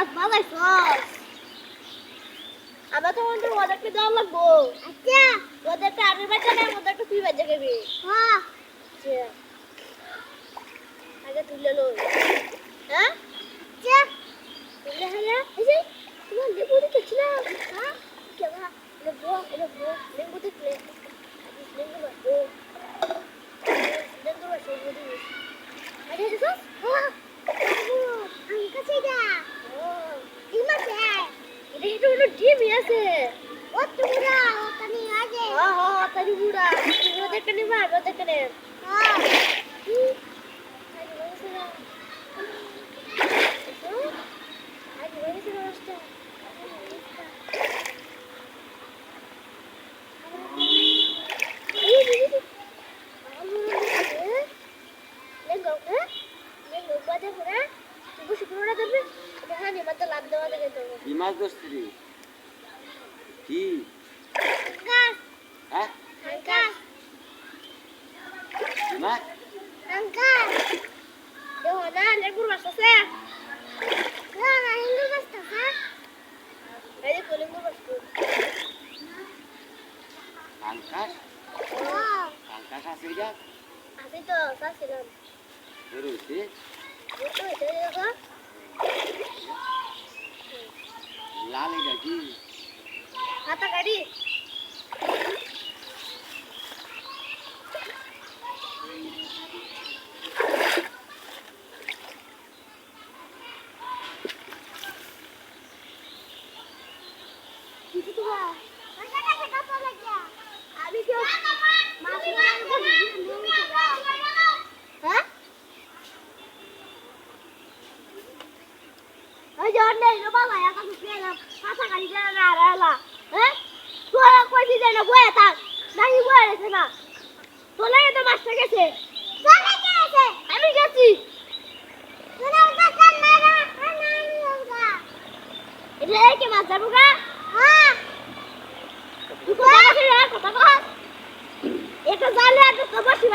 মাছ বাজাইছস আমার তো মনে হয় ওদেরকে দেওয়া লাগবো আচ্ছা ওদেরটা আমি বাজা না ওদেরটা তুই বাজা খাবি হ্যাঁ আচ্ছা আগে তুলে লই হ্যাঁ আচ্ছা তুলে হলে এই যে তোমার লেবু দিতেছিলাম হ্যাঁ কেবা লেবু লেবু দিতে লেবু লেবু লেবু লেবু আরে দেখো হ্যাঁ আমি কাছে যা ও ডিম আছে এটা একটু হলো ডিম আছে ও তুরা ও কানি আছে হ্যাঁ হ্যাঁ তারি বুড়া তুমি ওদেরকে নিবা ওদেরকে নে হ্যাঁ কি মাছ ধরছিলি কি হ্যাঁ কি মাছ কাঙ্কাস কাঙ্কাস আছে যা বেরোইছে লাল এটা কি হাতা গাড়ি আমি গেছি এটা কি মাছ যাবো গা কথা কর এটা জালে আর তো বসি